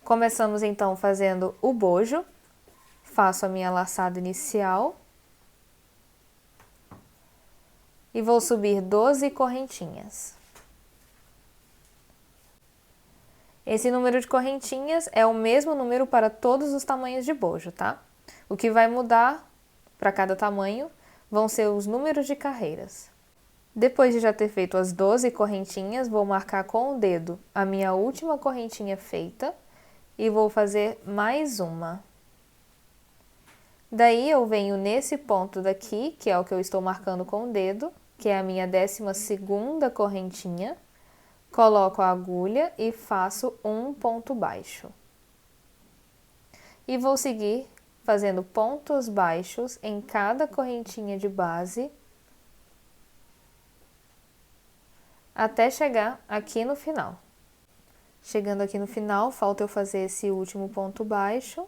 Começamos então fazendo o bojo, faço a minha laçada inicial e vou subir 12 correntinhas. Esse número de correntinhas é o mesmo número para todos os tamanhos de bojo, tá? O que vai mudar para cada tamanho vão ser os números de carreiras. Depois de já ter feito as 12 correntinhas, vou marcar com o dedo a minha última correntinha feita e vou fazer mais uma. Daí eu venho nesse ponto daqui, que é o que eu estou marcando com o dedo, que é a minha 12ª correntinha, coloco a agulha e faço um ponto baixo. E vou seguir fazendo pontos baixos em cada correntinha de base, até chegar aqui no final. Chegando aqui no final, falta eu fazer esse último ponto baixo.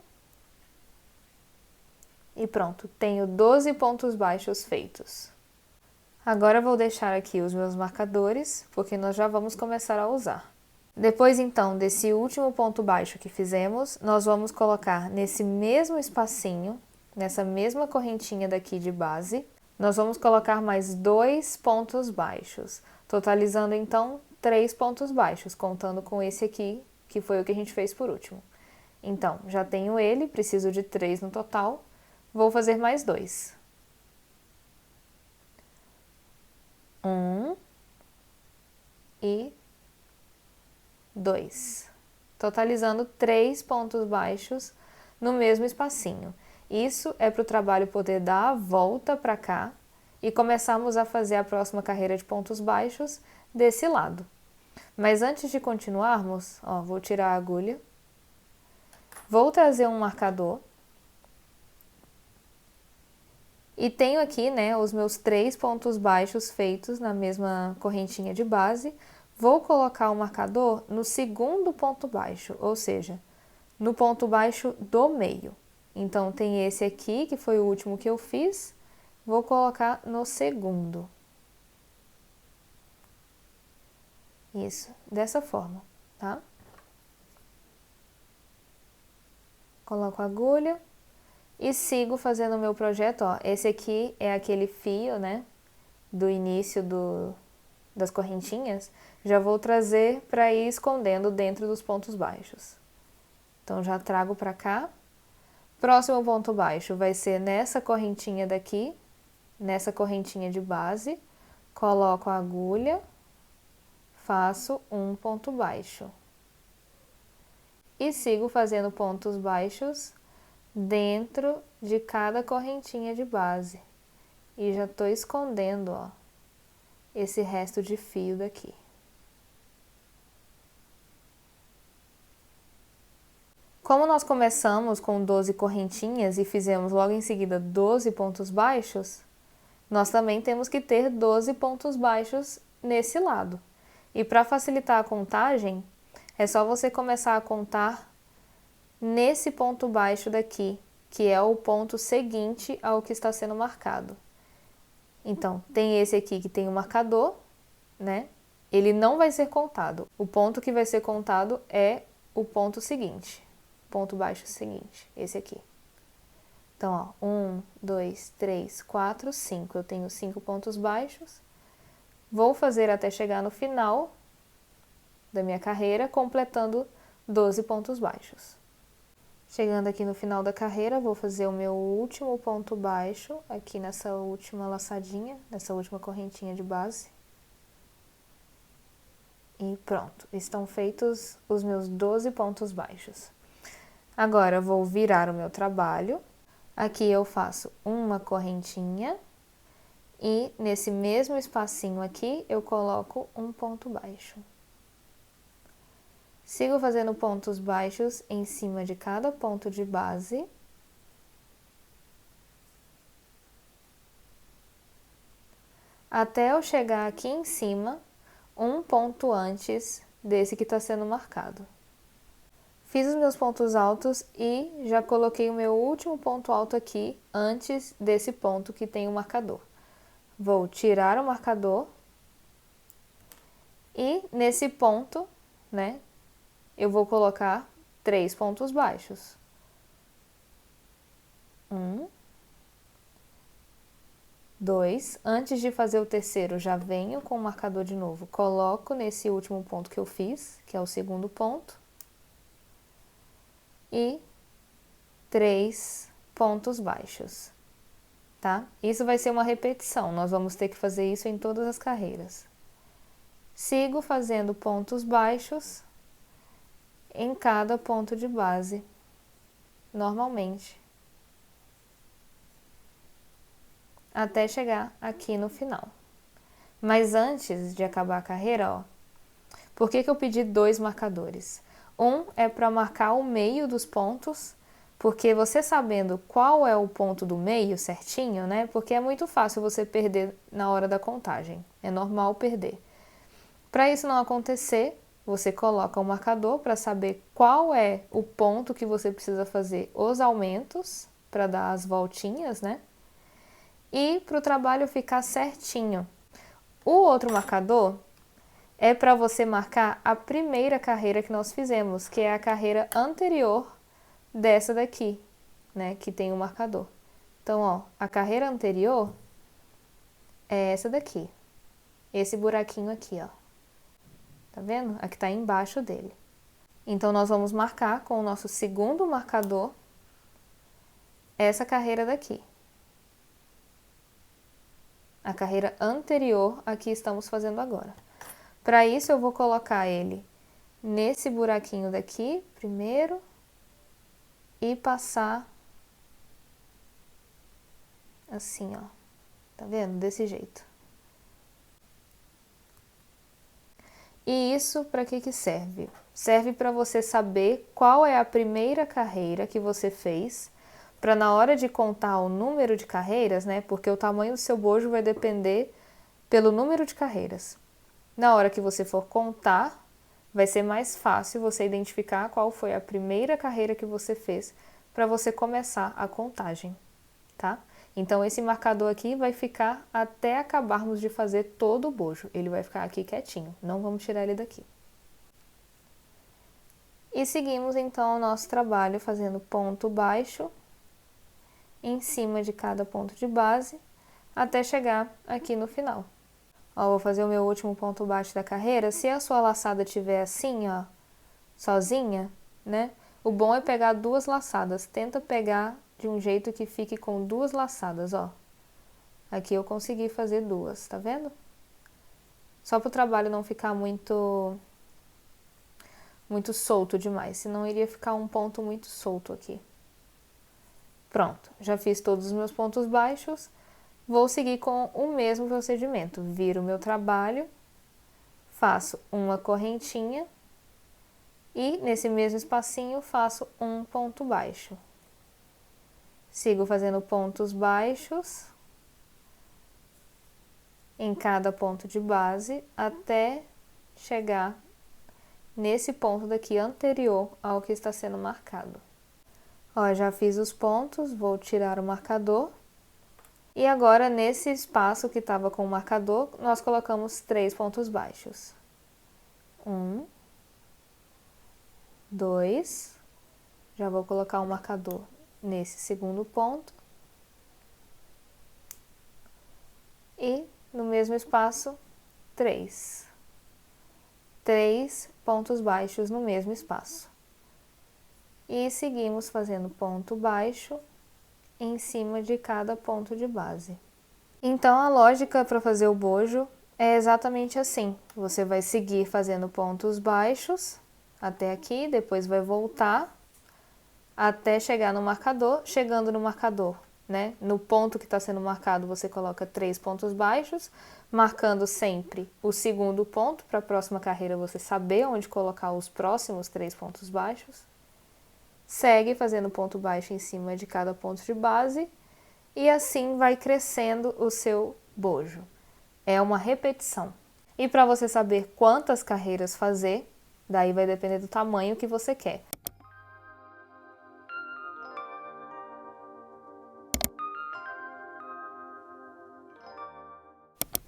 E pronto, tenho 12 pontos baixos feitos. Agora vou deixar aqui os meus marcadores, porque nós já vamos começar a usar. Depois então desse último ponto baixo que fizemos, nós vamos colocar nesse mesmo espacinho, nessa mesma correntinha daqui de base, nós vamos colocar mais 2 pontos baixos, totalizando então 3 pontos baixos, contando com esse aqui, que foi o que a gente fez por último. Então, já tenho ele, preciso de 3 no total, vou fazer mais 2. 1 e 2, totalizando 3 pontos baixos no mesmo espacinho. Isso é para o trabalho poder dar a volta para cá e começarmos a fazer a próxima carreira de pontos baixos desse lado. Mas antes de continuarmos, ó, vou tirar a agulha, vou trazer um marcador e tenho aqui, né, os meus 3 pontos baixos feitos na mesma correntinha de base. Vou colocar o marcador no segundo ponto baixo, ou seja, no ponto baixo do meio. Então, tem esse aqui, que foi o último que eu fiz, vou colocar no segundo. Isso, dessa forma, tá? Coloco a agulha e sigo fazendo o meu projeto, ó. Esse aqui é aquele fio, né, do início das correntinhas, já vou trazer para ir escondendo dentro dos pontos baixos. Então, já trago para cá. Próximo ponto baixo vai ser nessa correntinha daqui, nessa correntinha de base, coloco a agulha, faço um ponto baixo. E sigo fazendo pontos baixos dentro de cada correntinha de base. E já tô escondendo, ó, esse resto de fio daqui. Como nós começamos com 12 correntinhas e fizemos logo em seguida 12 pontos baixos, nós também temos que ter 12 pontos baixos nesse lado. E para facilitar a contagem, é só você começar a contar nesse ponto baixo daqui, que é o ponto seguinte ao que está sendo marcado. Então, tem esse aqui que tem o marcador, né? Ele não vai ser contado. O ponto que vai ser contado é o ponto seguinte. Ponto baixo seguinte, esse aqui. Então, ó, 1, 2, 3, 4, 5. Eu tenho 5 pontos baixos. Vou fazer até chegar no final da minha carreira, completando 12 pontos baixos. Chegando aqui no final da carreira, vou fazer o meu último ponto baixo, aqui nessa última laçadinha, nessa última correntinha de base. E pronto, estão feitos os meus 12 pontos baixos. Agora, vou virar o meu trabalho. Aqui eu faço uma correntinha e nesse mesmo espacinho aqui eu coloco um ponto baixo. Sigo fazendo pontos baixos em cima de cada ponto de base. Até eu chegar aqui em cima, um ponto antes desse que está sendo marcado. Fiz os meus pontos altos e já coloquei o meu último ponto alto aqui, antes desse ponto que tem o marcador. Vou tirar o marcador e nesse ponto, né, eu vou colocar 3 pontos baixos. 1, 2. Antes de fazer o terceiro, já venho com o marcador de novo. Coloco nesse último ponto que eu fiz, que é o segundo ponto. E 3 pontos baixos, tá? Isso vai ser uma repetição, nós vamos ter que fazer isso em todas as carreiras. Sigo fazendo pontos baixos em cada ponto de base, normalmente, até chegar aqui no final. Mas antes de acabar a carreira, ó, por que eu pedi 2 marcadores? Um é para marcar o meio dos pontos, porque você sabendo qual é o ponto do meio certinho, né? Porque é muito fácil você perder na hora da contagem, é normal perder. Para isso não acontecer, você coloca um marcador para saber qual é o ponto que você precisa fazer os aumentos, para dar as voltinhas, né? E para o trabalho ficar certinho. O outro marcador é para você marcar a primeira carreira que nós fizemos, que é a carreira anterior dessa daqui, né, que tem o marcador. Então, ó, a carreira anterior é essa daqui, esse buraquinho aqui, ó. Tá vendo? A que tá embaixo dele. Então, nós vamos marcar com o nosso segundo marcador essa carreira daqui. A carreira anterior a que estamos fazendo agora. Para isso, eu vou colocar ele nesse buraquinho daqui, primeiro, e passar assim, ó. Tá vendo? Desse jeito. E isso para que serve? Serve para você saber qual é a primeira carreira que você fez, para na hora de contar o número de carreiras, né? Porque o tamanho do seu bojo vai depender pelo número de carreiras. Na hora que você for contar, vai ser mais fácil você identificar qual foi a primeira carreira que você fez para você começar a contagem, tá? Então, esse marcador aqui vai ficar até acabarmos de fazer todo o bojo. Ele vai ficar aqui quietinho, não vamos tirar ele daqui. E seguimos, então, o nosso trabalho fazendo ponto baixo em cima de cada ponto de base, até chegar aqui no final. Ó, vou fazer o meu último ponto baixo da carreira. Se a sua laçada estiver assim, ó, sozinha, né? O bom é pegar 2 laçadas. Tenta pegar de um jeito que fique com 2 laçadas, ó. Aqui eu consegui fazer 2, tá vendo? Só para o trabalho não ficar muito solto demais, senão iria ficar um ponto muito solto aqui. Pronto, já fiz todos os meus pontos baixos. Vou seguir com o mesmo procedimento. Viro o meu trabalho, faço uma correntinha e nesse mesmo espacinho faço um ponto baixo. Sigo fazendo pontos baixos em cada ponto de base até chegar nesse ponto daqui anterior ao que está sendo marcado. Ó, já fiz os pontos, vou tirar o marcador. E agora, nesse espaço que estava com o marcador, nós colocamos 3 pontos baixos. 1, 2, já vou colocar o marcador nesse segundo ponto. E no mesmo espaço, 3. 3 pontos baixos no mesmo espaço. E seguimos fazendo ponto baixo em cima de cada ponto de base. Então, a lógica para fazer o bojo é exatamente assim. Você vai seguir fazendo pontos baixos até aqui, depois vai voltar até chegar no marcador. Chegando no marcador, né? No ponto que está sendo marcado, você coloca 3 pontos baixos, marcando sempre o segundo ponto, para a próxima carreira você saber onde colocar os próximos 3 pontos baixos. Segue fazendo ponto baixo em cima de cada ponto de base e assim vai crescendo o seu bojo. É uma repetição. E para você saber quantas carreiras fazer, daí vai depender do tamanho que você quer.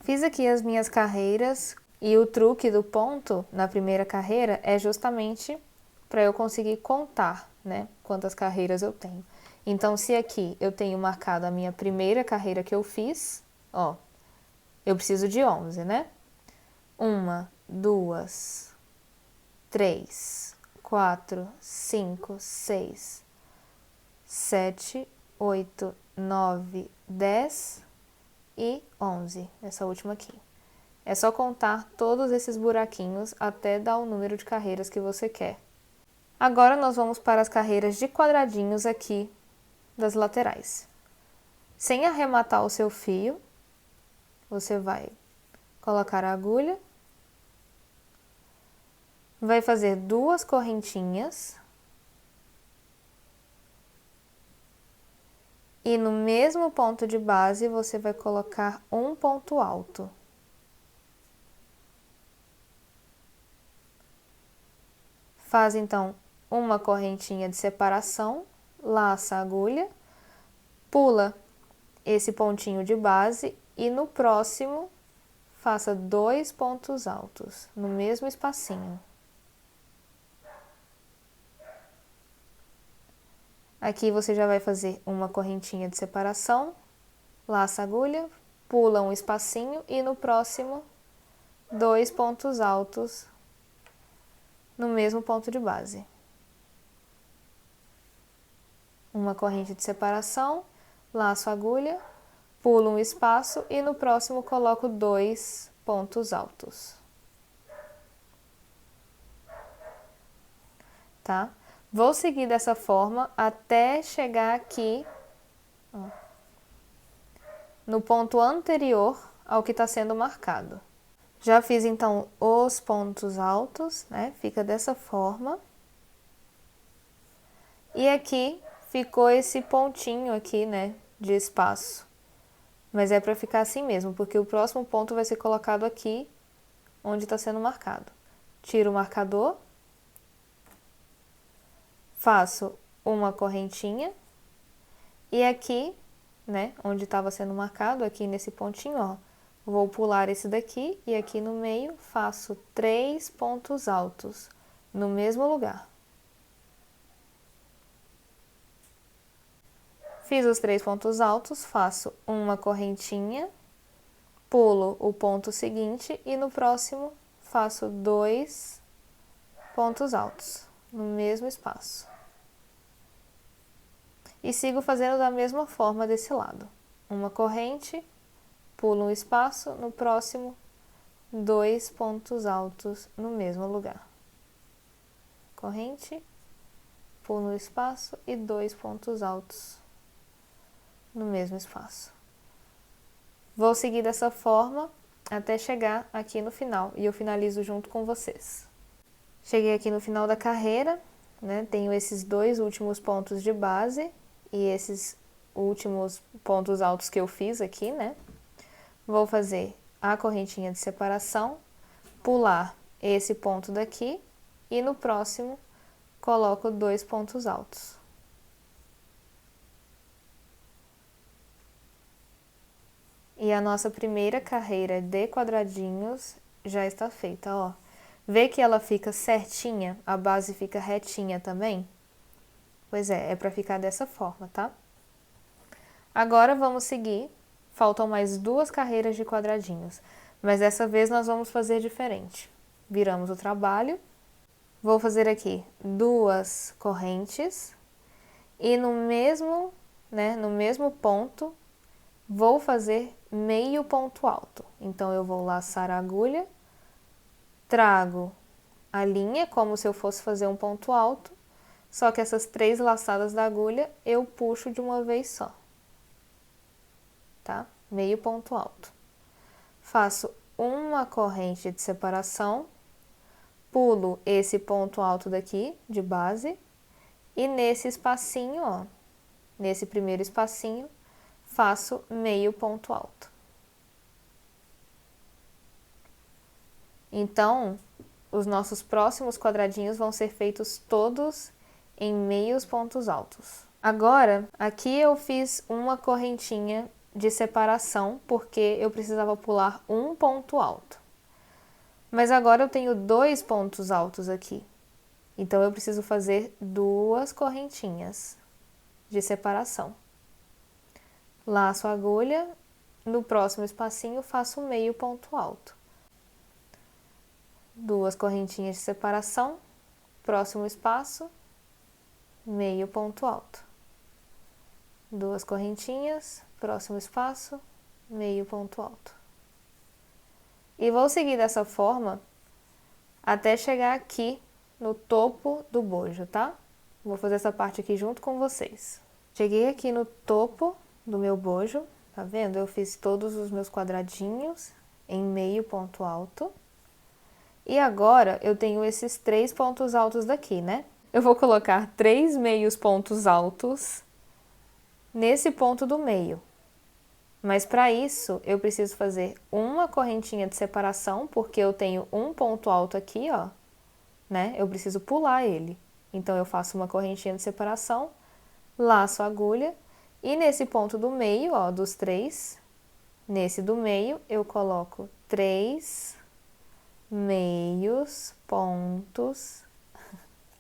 Fiz aqui as minhas carreiras e o truque do ponto na primeira carreira é justamente para eu conseguir contar, né, quantas carreiras eu tenho. Então, se aqui eu tenho marcado a minha primeira carreira que eu fiz, ó, eu preciso de 11, né? 1, 2, 3, 4, 5, 6, 7, 8, 9, 10 e 11, essa última aqui. É só contar todos esses buraquinhos até dar o número de carreiras que você quer. Agora nós vamos para as carreiras de quadradinhos aqui das laterais. Sem arrematar o seu fio, você vai colocar a agulha, vai fazer 2 correntinhas e no mesmo ponto de base você vai colocar um ponto alto. Faz então uma correntinha de separação, laça a agulha, pula esse pontinho de base e no próximo faça 2 pontos altos no mesmo espacinho. Aqui você já vai fazer uma correntinha de separação, laça a agulha, pula um espacinho e no próximo 2 pontos altos no mesmo ponto de base. Uma corrente de separação, laço a agulha, pulo um espaço e no próximo coloco 2 pontos altos. Tá? Vou seguir dessa forma até chegar aqui, ó, no ponto anterior ao que está sendo marcado. Já fiz então os pontos altos, né? Fica dessa forma. E aqui ficou esse pontinho aqui, né, de espaço. Mas é para ficar assim mesmo, porque o próximo ponto vai ser colocado aqui, onde está sendo marcado. Tiro o marcador, faço uma correntinha e aqui, né, onde estava sendo marcado, aqui nesse pontinho, ó, vou pular esse daqui e aqui no meio faço 3 pontos altos no mesmo lugar. Fiz os 3 pontos altos, faço uma correntinha, pulo o ponto seguinte e no próximo faço 2 pontos altos no mesmo espaço. E sigo fazendo da mesma forma desse lado. Uma corrente, pulo um espaço, no próximo 2 pontos altos no mesmo lugar. Corrente, pulo um espaço e 2 pontos altos no mesmo espaço. Vou seguir dessa forma até chegar aqui no final e eu finalizo junto com vocês. Cheguei aqui no final da carreira, né? Tenho esses 2 últimos pontos de base e esses últimos pontos altos que eu fiz aqui, né? Vou fazer a correntinha de separação, pular esse ponto daqui e no próximo coloco 2 pontos altos. E a nossa primeira carreira de quadradinhos já está feita, ó. Vê que ela fica certinha, a base fica retinha também? Pois é para ficar dessa forma, tá? Agora vamos seguir, faltam mais 2 carreiras de quadradinhos, mas dessa vez nós vamos fazer diferente. Viramos o trabalho, vou fazer aqui 2 correntes e no mesmo ponto vou fazer meio ponto alto. Então eu vou laçar a agulha, trago a linha como se eu fosse fazer um ponto alto, só que essas 3 laçadas da agulha eu puxo de uma vez só, tá? Meio ponto alto. Faço uma corrente de separação, pulo esse ponto alto daqui de base e nesse espacinho, ó, nesse primeiro espacinho, faço meio ponto alto. Então, os nossos próximos quadradinhos vão ser feitos todos em meios pontos altos. Agora, aqui eu fiz uma correntinha de separação, porque eu precisava pular um ponto alto. Mas agora eu tenho 2 pontos altos aqui. Então, eu preciso fazer 2 correntinhas de separação. Laço a agulha, no próximo espacinho faço meio ponto alto. 2 correntinhas de separação, próximo espaço, meio ponto alto. 2 correntinhas, próximo espaço, meio ponto alto. E vou seguir dessa forma até chegar aqui no topo do bojo, tá? Vou fazer essa parte aqui junto com vocês. Cheguei aqui no topo do meu bojo, tá vendo? Eu fiz todos os meus quadradinhos em meio ponto alto. E agora eu tenho esses 3 pontos altos daqui, né? Eu vou colocar 3 meios pontos altos nesse ponto do meio. Mas para isso, eu preciso fazer uma correntinha de separação, porque eu tenho um ponto alto aqui, ó, né? Eu preciso pular ele. Então, eu faço uma correntinha de separação, laço a agulha, e nesse ponto do meio, ó, dos 3, nesse do meio, eu coloco 3 meios pontos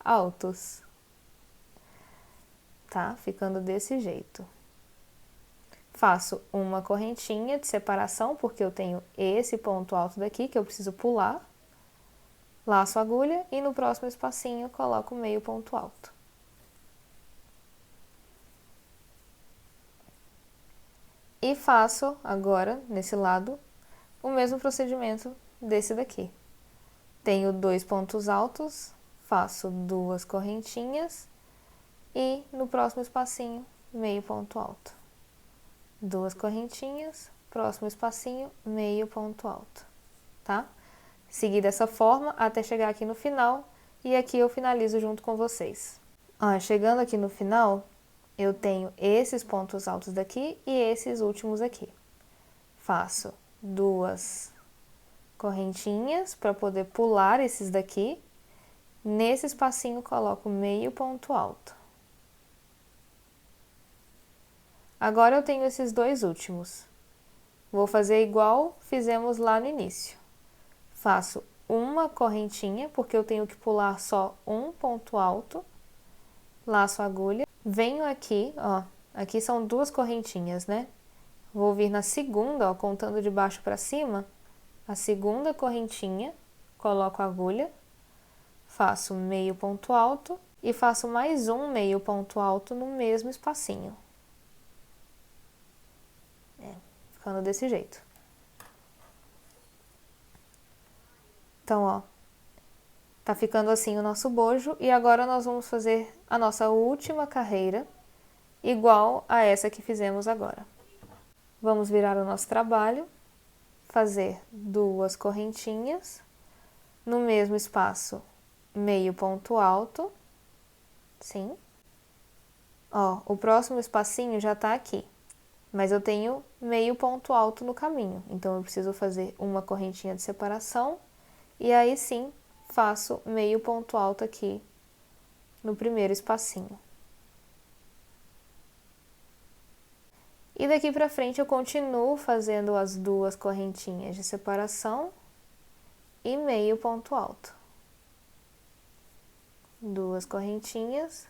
altos. Tá? Ficando desse jeito. Faço uma correntinha de separação, porque eu tenho esse ponto alto daqui que eu preciso pular. Laço a agulha e no próximo espacinho coloco meio ponto alto. E faço agora, nesse lado, o mesmo procedimento desse daqui. Tenho 2 pontos altos, faço 2 correntinhas e no próximo espacinho, meio ponto alto. 2 correntinhas, próximo espacinho, meio ponto alto, tá? Seguir dessa forma até chegar aqui no final e aqui eu finalizo junto com vocês. Ó, chegando aqui no final, eu tenho esses pontos altos daqui e esses últimos aqui. Faço 2 correntinhas para poder pular esses daqui. Nesse espacinho coloco meio ponto alto. Agora eu tenho esses 2 últimos. Vou fazer igual fizemos lá no início. Faço uma correntinha, porque eu tenho que pular só um ponto alto. Laço a agulha. Venho aqui, ó. Aqui são 2 correntinhas, né? Vou vir na segunda, ó, contando de baixo para cima. A segunda correntinha, coloco a agulha. Faço meio ponto alto e faço mais um meio ponto alto no mesmo espacinho. Ficando desse jeito. Então, ó, tá ficando assim o nosso bojo e agora nós vamos fazer a nossa última carreira igual a essa que fizemos agora. Vamos virar o nosso trabalho, fazer 2 correntinhas, no mesmo espaço, meio ponto alto, sim. Ó, o próximo espacinho já tá aqui. Mas eu tenho meio ponto alto no caminho, então eu preciso fazer uma correntinha de separação e aí sim faço meio ponto alto aqui no primeiro espacinho. E daqui pra frente eu continuo fazendo as 2 correntinhas de separação e meio ponto alto. 2 correntinhas,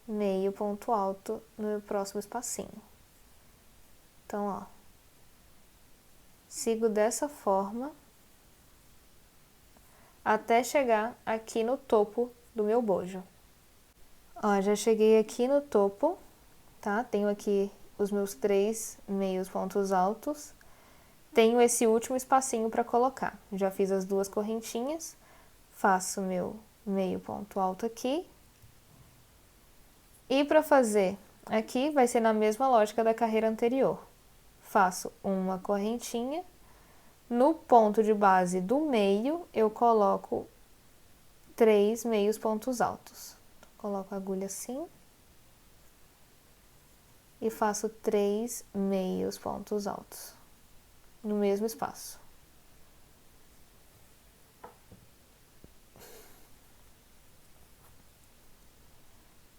meio ponto alto no próximo espacinho. Então, ó, sigo dessa forma até chegar aqui no topo do meu bojo. Ó, já cheguei aqui no topo, tá? Tenho aqui os meus 3 meios pontos altos. Tenho esse último espacinho para colocar. Já fiz as 2 correntinhas, faço meu meio ponto alto aqui. E para fazer aqui vai ser na mesma lógica da carreira anterior. Faço uma correntinha, no ponto de base do meio eu coloco 3 meios pontos altos. Coloco a agulha assim e faço 3 meios pontos altos no mesmo espaço.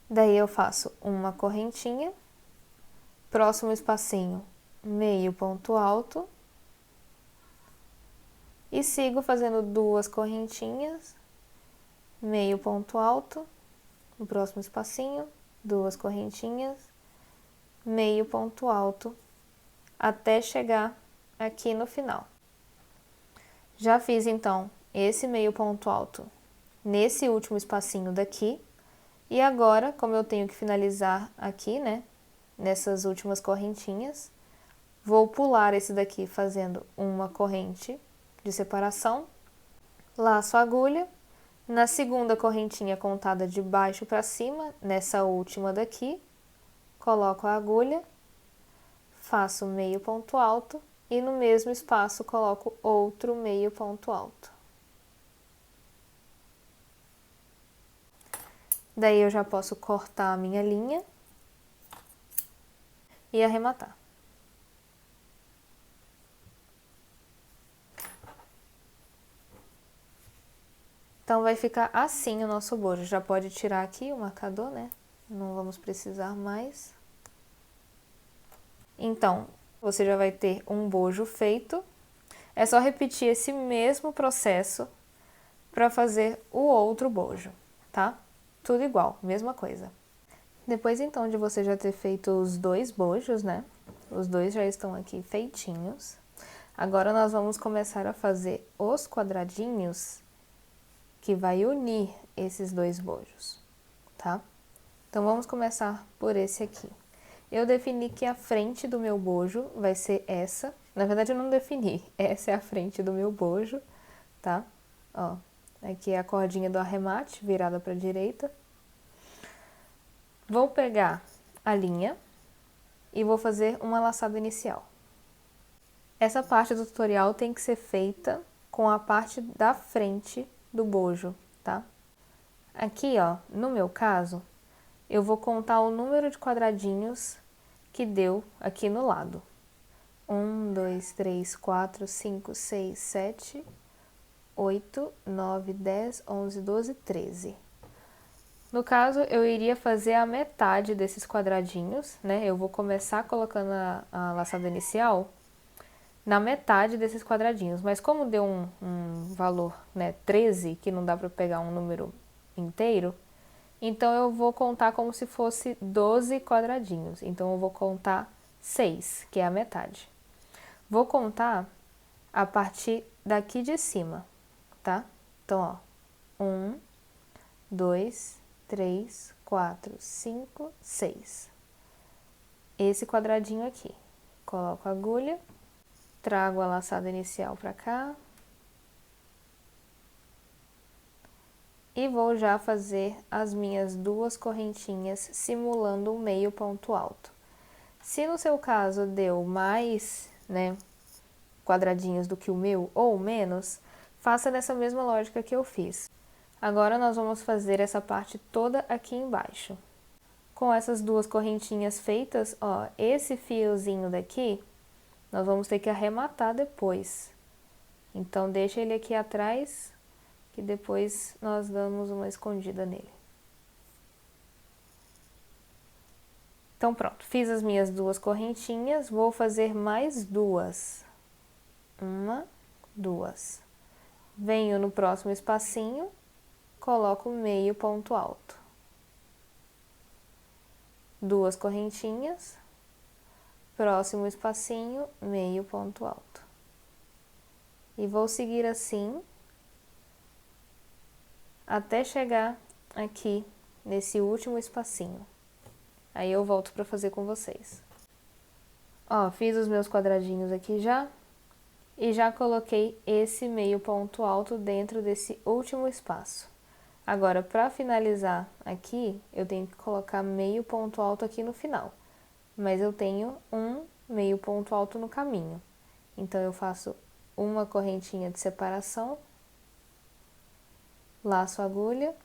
Daí eu faço uma correntinha, próximo espacinho, meio ponto alto e sigo fazendo 2 correntinhas meio ponto alto, no próximo espacinho, 2 correntinhas, meio ponto alto, até chegar aqui no final. Já fiz então esse meio ponto alto nesse último espacinho daqui, e agora, como eu tenho que finalizar aqui, né, nessas últimas correntinhas, vou pular esse daqui fazendo uma corrente de separação, laço a agulha, na segunda correntinha contada de baixo para cima, nessa última daqui, coloco a agulha, faço meio ponto alto e no mesmo espaço coloco outro meio ponto alto. Daí eu já posso cortar a minha linha e arrematar. Então vai ficar assim o nosso bojo. Já pode tirar aqui o marcador, né? Não vamos precisar mais. Então, você já vai ter um bojo feito. É só repetir esse mesmo processo para fazer o outro bojo, tá? Tudo igual, mesma coisa. Depois então de você já ter feito os 2 bojos, né? Os 2 já estão aqui feitinhos. Agora nós vamos começar a fazer os quadradinhos que vai unir esses 2 bojos, tá? Então vamos começar por esse aqui. Eu defini que a frente do meu bojo vai ser essa. Na verdade eu não defini, essa é a frente do meu bojo, tá? Ó, aqui é a cordinha do arremate virada para a direita. Vou pegar a linha e vou fazer uma laçada inicial. Essa parte do tutorial tem que ser feita com a parte da frente do bojo, tá? Aqui, ó, no meu caso, eu vou contar o número de quadradinhos que deu aqui no lado. 1, 2, 3, 4, 5, 6, 7, 8, 9, 10, 11, 12, 13. No caso, eu iria fazer a metade desses quadradinhos, né? Eu vou começar colocando a laçada inicial na metade desses quadradinhos. Mas como deu um valor, né, 13, que não dá para pegar um número inteiro, então eu vou contar como se fosse 12 quadradinhos. Então eu vou contar 6, que é a metade. Vou contar a partir daqui de cima, tá? Então, ó, 1, 2, 3, 4, 5, 6. Esse quadradinho aqui. Coloco a agulha, trago a laçada inicial para cá. E vou já fazer as minhas 2 correntinhas simulando um meio ponto alto. Se no seu caso deu mais, né, quadradinhos do que o meu ou menos, faça nessa mesma lógica que eu fiz. Agora nós vamos fazer essa parte toda aqui embaixo. Com essas 2 correntinhas feitas, ó, esse fiozinho daqui, nós vamos ter que arrematar depois. Então deixa ele aqui atrás, que depois nós damos uma escondida nele. Então pronto, fiz as minhas 2 correntinhas, vou fazer mais 2. 1, 2. Venho no próximo espacinho, coloco meio ponto alto. 2 correntinhas, próximo espacinho, meio ponto alto. E vou seguir assim até chegar aqui nesse último espacinho. Aí eu volto para fazer com vocês. Ó, fiz os meus quadradinhos aqui já. E já coloquei esse meio ponto alto dentro desse último espaço. Agora, para finalizar aqui, eu tenho que colocar meio ponto alto aqui no final. Mas eu tenho um meio ponto alto no caminho. Então, eu faço uma correntinha de separação, laço a agulha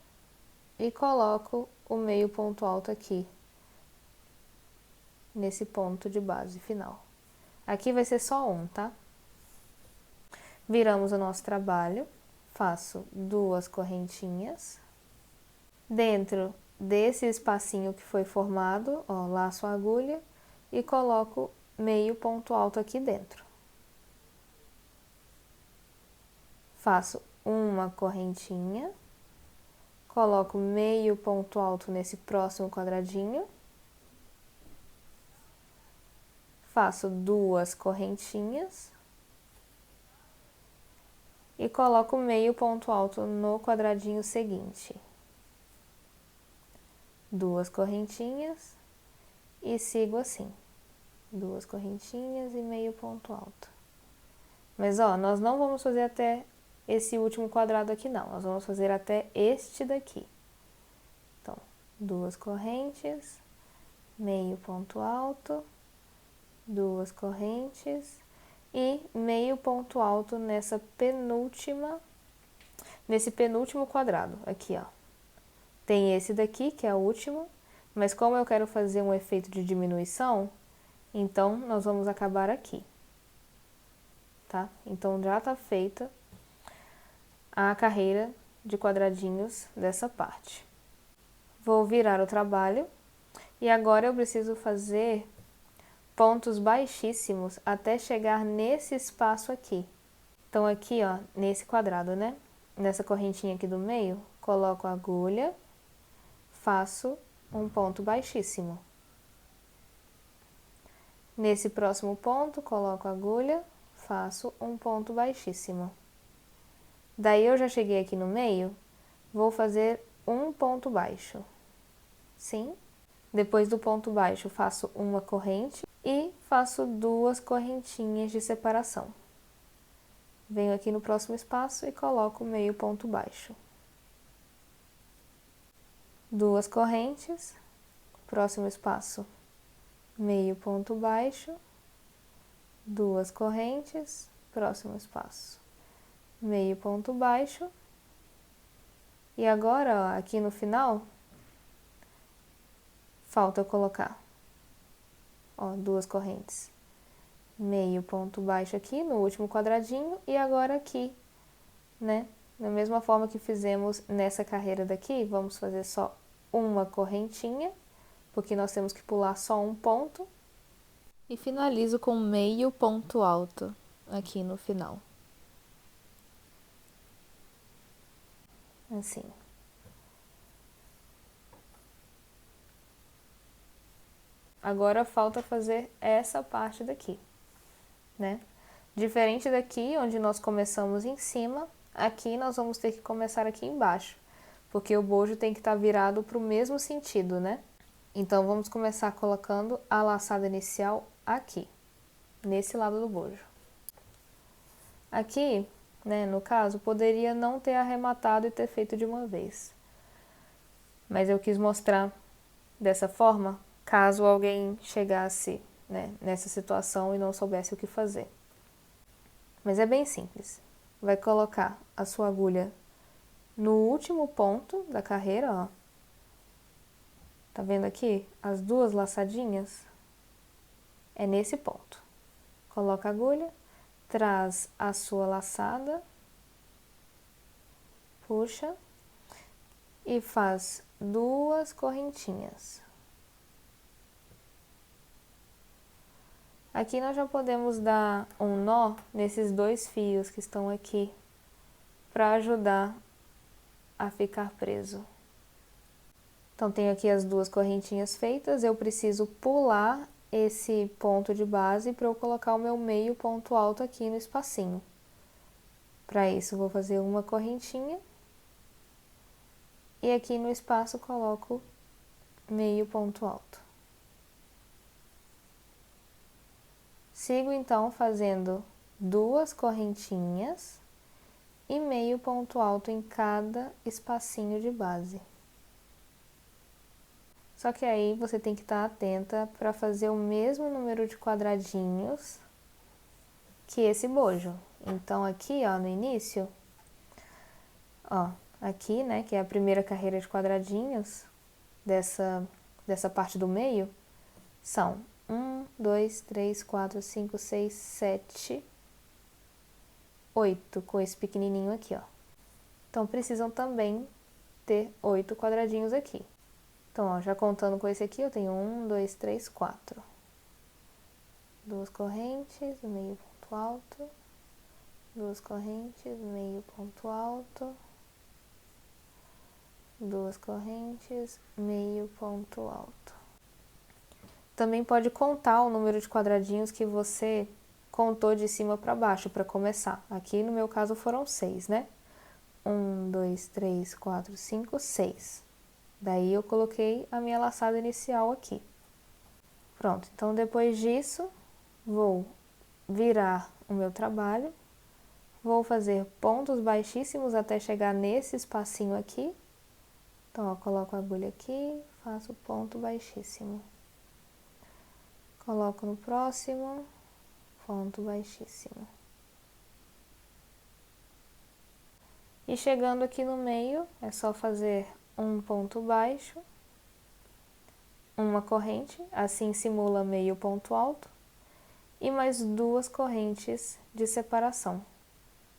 e coloco o meio ponto alto aqui, nesse ponto de base final. Aqui vai ser só um, tá? Viramos o nosso trabalho, faço 2 correntinhas. Dentro desse espacinho que foi formado, ó, laço a agulha e coloco meio ponto alto aqui dentro. Faço uma correntinha, Coloco meio ponto alto nesse próximo quadradinho. Faço 2 correntinhas. E coloco meio ponto alto no quadradinho seguinte. 2 correntinhas e sigo assim. 2 correntinhas e meio ponto alto. Mas, ó, nós não vamos fazer até esse último quadrado aqui, não. Nós vamos fazer até este daqui. Então, 2 correntes, meio ponto alto, 2 correntes e meio ponto alto nesse penúltimo quadrado, aqui, ó. Tem esse daqui, que é o último, mas como eu quero fazer um efeito de diminuição, então nós vamos acabar aqui, tá? Então já tá feita a carreira de quadradinhos dessa parte. Vou virar o trabalho e agora eu preciso fazer pontos baixíssimos até chegar nesse espaço aqui. Então aqui, ó, nesse quadrado, né? Nessa correntinha aqui do meio, coloco a agulha, faço um ponto baixíssimo. Nesse próximo ponto, coloco a agulha, faço um ponto baixíssimo. Daí eu já cheguei aqui no meio, vou fazer um ponto baixo. Sim. Depois do ponto baixo, faço uma corrente e faço 2 correntinhas de separação. Venho aqui no próximo espaço e coloco meio ponto baixo. 2 correntes, próximo espaço, meio ponto baixo, 2 correntes, próximo espaço, meio ponto baixo. E agora, ó, aqui no final, falta eu colocar, ó, 2 correntes, meio ponto baixo aqui no último quadradinho e agora aqui, né? Da mesma forma que fizemos nessa carreira daqui, vamos fazer só uma correntinha, porque nós temos que pular só um ponto. E finalizo com meio ponto alto aqui no final. Assim. Agora falta fazer essa parte daqui, né? Diferente daqui, onde nós começamos em cima, aqui nós vamos ter que começar aqui embaixo, porque o bojo tem que estar virado para o mesmo sentido, né? Então, vamos começar colocando a laçada inicial aqui, nesse lado do bojo. Aqui, né, no caso, poderia não ter arrematado e ter feito de uma vez. Mas eu quis mostrar dessa forma, caso alguém chegasse, né, nessa situação e não soubesse o que fazer. Mas é bem simples. Vai colocar a sua agulha no último ponto da carreira, ó. Tá vendo aqui? As 2 laçadinhas? É nesse ponto. Coloca a agulha, traz a sua laçada, puxa e faz 2 correntinhas. Aqui nós já podemos dar um nó nesses 2 fios que estão aqui, para ajudar a ficar preso. Então, tenho aqui as 2 correntinhas feitas, eu preciso pular esse ponto de base para eu colocar o meu meio ponto alto aqui no espacinho. Para isso, vou fazer uma correntinha e aqui no espaço coloco meio ponto alto. Sigo então fazendo 2 correntinhas e meio ponto alto em cada espacinho de base. Só que aí você tem que estar atenta para fazer o mesmo número de quadradinhos que esse bojo. Então aqui, ó, no início, ó, aqui, né, que é a primeira carreira de quadradinhos dessa parte do meio, são 1, 2, 3, 4, 5, 6, 7, 8, com esse pequenininho aqui, ó. Então, precisam também ter 8 quadradinhos aqui. Então, ó, já contando com esse aqui, eu tenho 1, 2, 3, 4. 2 correntes, meio ponto alto. 2 correntes, meio ponto alto. 2 correntes, meio ponto alto. Também pode contar o número de quadradinhos que você contou de cima para baixo para começar. Aqui no meu caso foram 6, né? 1, 2, 3, 4, 5, 6. Daí eu coloquei a minha laçada inicial aqui. Pronto, então depois disso, vou virar o meu trabalho, vou fazer pontos baixíssimos até chegar nesse espacinho aqui. Então, ó, coloco a agulha aqui, faço ponto baixíssimo. Coloco no próximo, ponto baixíssimo. E chegando aqui no meio, é só fazer um ponto baixo, uma corrente, assim simula meio ponto alto, e mais 2 correntes de separação.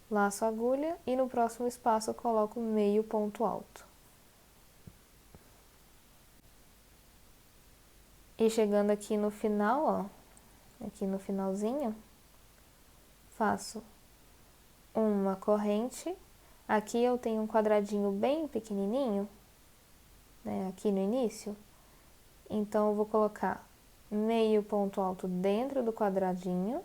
Laço a agulha e no próximo espaço eu coloco meio ponto alto. E chegando aqui no final, ó, aqui no finalzinho, faço uma corrente. Aqui eu tenho um quadradinho bem pequenininho, né, aqui no início. Então, eu vou colocar meio ponto alto dentro do quadradinho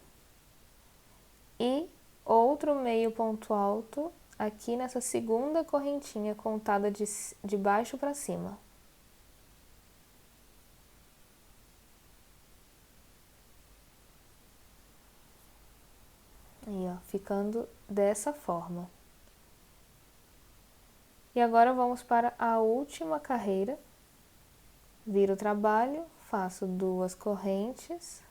e outro meio ponto alto aqui nessa segunda correntinha contada de baixo para cima. Aí, ó, ficando dessa forma. E agora vamos para a última carreira. Viro o trabalho, faço 2 correntes.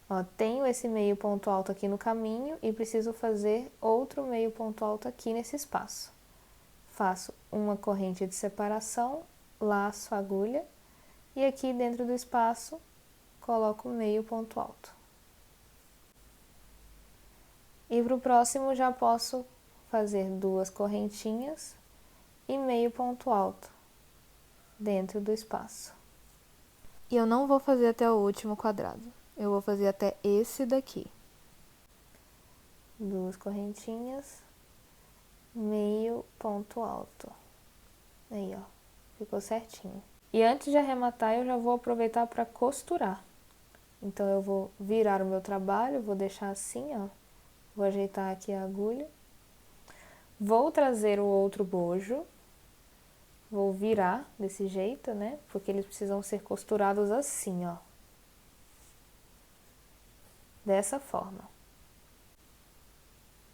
Ó, tenho esse meio ponto alto aqui no caminho e preciso fazer outro meio ponto alto aqui nesse espaço. Faço uma corrente de separação, laço a agulha e aqui dentro do espaço coloco meio ponto alto. E para o próximo já posso fazer 2 correntinhas e meio ponto alto dentro do espaço. E eu não vou fazer até o último quadrado, eu vou fazer até esse daqui. 2 correntinhas, meio ponto alto. Aí, ó, ficou certinho. E antes de arrematar, eu já vou aproveitar para costurar. Então, eu vou virar o meu trabalho, vou deixar assim, ó. Vou ajeitar aqui a agulha. Vou trazer o outro bojo. Vou virar desse jeito, né? Porque eles precisam ser costurados assim, ó. Dessa forma.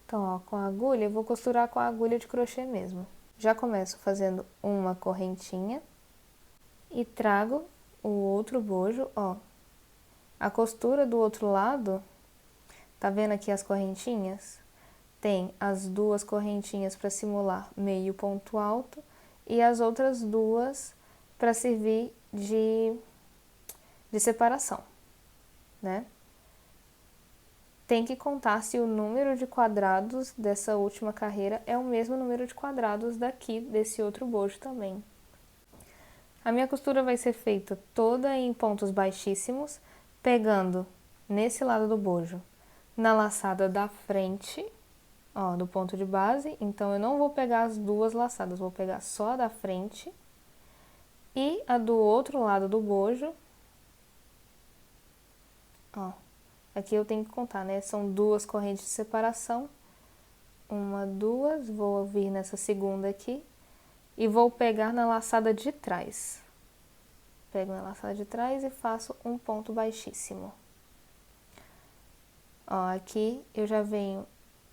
Então, ó, com a agulha, eu vou costurar com a agulha de crochê mesmo. Já começo fazendo uma correntinha e trago o outro bojo, ó. A costura do outro lado, tá vendo aqui as correntinhas? Tem as 2 correntinhas para simular meio ponto alto e as outras 2 para servir de separação, né? Tem que contar se o número de quadrados dessa última carreira é o mesmo número de quadrados daqui desse outro bojo também. A minha costura vai ser feita toda em pontos baixíssimos, pegando nesse lado do bojo, na laçada da frente, ó, do ponto de base. Então, eu não vou pegar as 2 laçadas, vou pegar só a da frente e a do outro lado do bojo, ó. Aqui eu tenho que contar, né? São 2 correntes de separação. 1, 2, vou vir nessa segunda aqui e vou pegar na laçada de trás. Pego na laçada de trás e faço um ponto baixíssimo. Ó, aqui eu já venho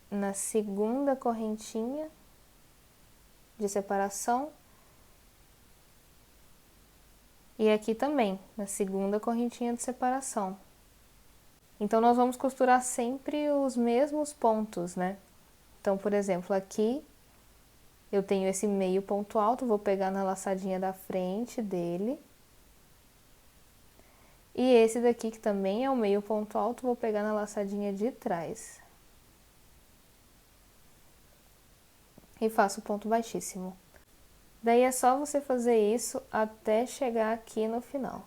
na segunda correntinha de separação. E aqui também, na segunda correntinha de separação. Então, nós vamos costurar sempre os mesmos pontos, né? Então, por exemplo, aqui eu tenho esse meio ponto alto, vou pegar na laçadinha da frente dele. E esse daqui, que também é o meio ponto alto, vou pegar na laçadinha de trás. E faço ponto baixíssimo. Daí é só você fazer isso até chegar aqui no final.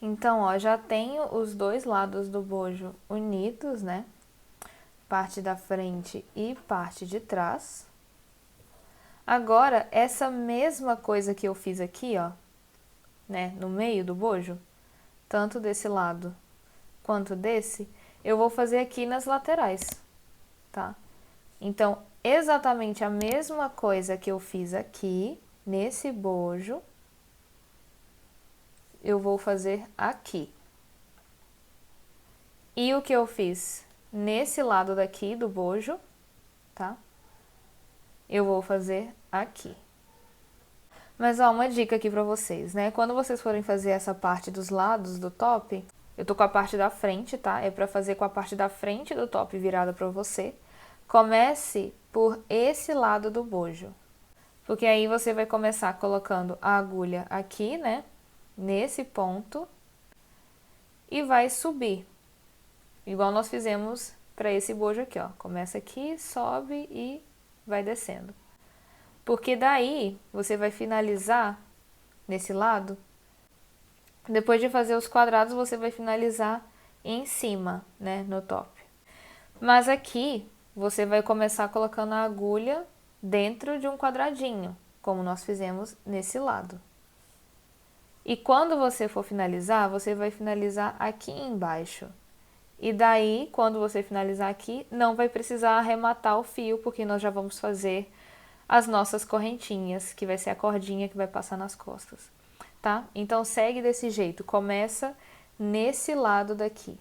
Então, ó, já tenho os 2 lados do bojo unidos, né? Parte da frente e parte de trás. Agora, essa mesma coisa que eu fiz aqui, ó, né, no meio do bojo, tanto desse lado quanto desse, eu vou fazer aqui nas laterais, tá? Então, exatamente a mesma coisa que eu fiz aqui, nesse bojo, eu vou fazer aqui. E o que eu fiz nesse lado daqui do bojo, tá? Eu vou fazer aqui. Mas ó, uma dica aqui pra vocês, né? Quando vocês forem fazer essa parte dos lados do top, eu tô com a parte da frente, tá? É pra fazer com a parte da frente do top virada pra você. Comece por esse lado do bojo. Porque aí você vai começar colocando a agulha aqui, né? Nesse ponto. E vai subir. Igual nós fizemos pra esse bojo aqui, ó. Começa aqui, sobe e vai descendo. Porque daí você vai finalizar nesse lado. Depois de fazer os quadrados, você vai finalizar em cima, né, no top. Mas aqui você vai começar colocando a agulha dentro de um quadradinho, como nós fizemos nesse lado. E quando você for finalizar, você vai finalizar aqui embaixo. E daí, quando você finalizar aqui, não vai precisar arrematar o fio, porque nós já vamos fazer as nossas correntinhas, que vai ser a cordinha que vai passar nas costas, tá? Então, segue desse jeito, começa nesse lado daqui.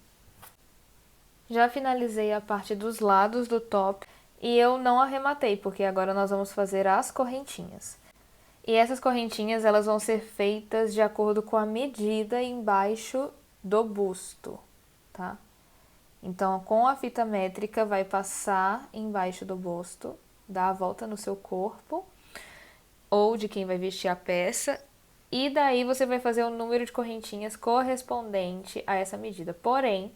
Já finalizei a parte dos lados do top e eu não arrematei, porque agora nós vamos fazer as correntinhas. E essas correntinhas, elas vão ser feitas de acordo com a medida embaixo do busto, tá? Então, com a fita métrica, vai passar embaixo do busto, dar a volta no seu corpo, ou de quem vai vestir a peça, e daí você vai fazer o número de correntinhas correspondente a essa medida. Porém,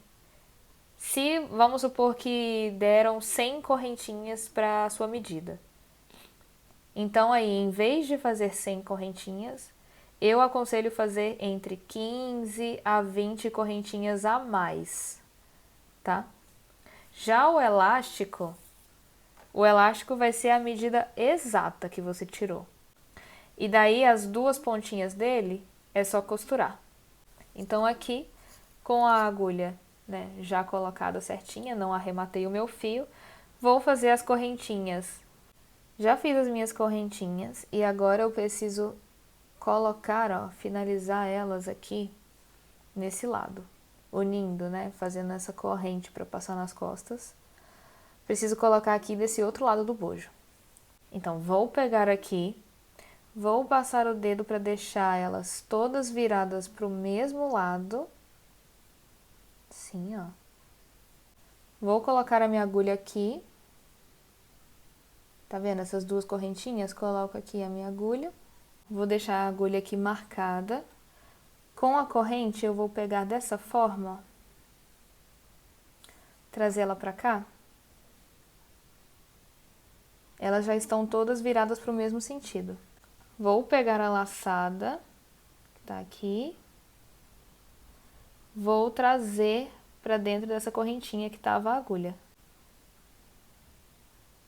se vamos supor que deram 100 correntinhas para a sua medida, então aí, em vez de fazer 100 correntinhas, eu aconselho fazer entre 15 a 20 correntinhas a mais, tá? Já o elástico vai ser a medida exata que você tirou. E daí as duas pontinhas dele é só costurar. Então aqui, com a agulha, né, já colocada certinha, não arrematei o meu fio, vou fazer as correntinhas. Já fiz as minhas correntinhas e agora eu preciso colocar, ó, finalizar elas aqui nesse lado, unindo, né, fazendo essa corrente para passar nas costas. Preciso colocar aqui desse outro lado do bojo. Então, vou pegar aqui, vou passar o dedo para deixar elas todas viradas para o mesmo lado. Assim, ó. Vou colocar a minha agulha aqui. Tá vendo essas duas correntinhas? Coloco aqui a minha agulha. Vou deixar a agulha aqui marcada. Com a corrente, eu vou pegar dessa forma, ó. Trazer ela pra cá. Elas já estão todas viradas para o mesmo sentido. Vou pegar a laçada, que tá aqui. Vou trazer para dentro dessa correntinha que tava a agulha.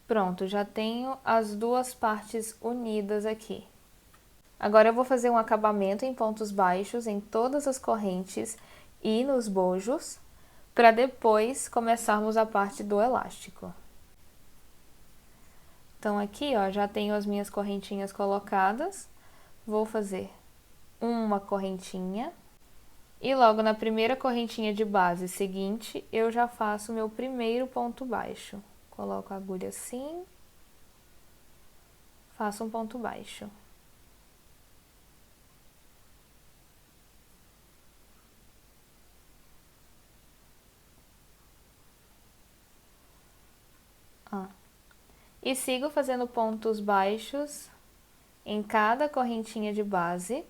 Pronto, já tenho as duas partes unidas aqui. Agora eu vou fazer um acabamento em pontos baixos em todas as correntes e nos bojos, para depois começarmos a parte do elástico. Então aqui, ó, já tenho as minhas correntinhas colocadas. Vou fazer uma correntinha. E logo na primeira correntinha de base seguinte, eu já faço o meu primeiro ponto baixo. Coloco a agulha assim, faço um ponto baixo. Ó. E sigo fazendo pontos baixos em cada correntinha de base,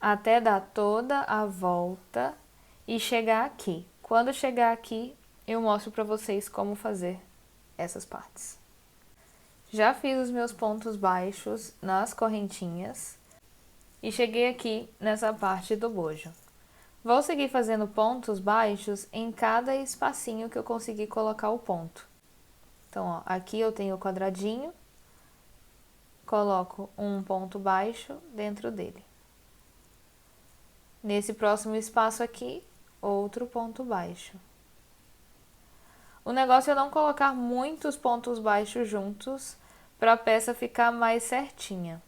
até dar toda a volta e chegar aqui. Quando chegar aqui, eu mostro para vocês como fazer essas partes. Já fiz os meus pontos baixos nas correntinhas e cheguei aqui nessa parte do bojo. Vou seguir fazendo pontos baixos em cada espacinho que eu conseguir colocar o ponto. Então, ó, aqui eu tenho o quadradinho, coloco um ponto baixo dentro dele. Nesse próximo espaço aqui, outro ponto baixo. O negócio é não colocar muitos pontos baixos juntos para a peça ficar mais certinha.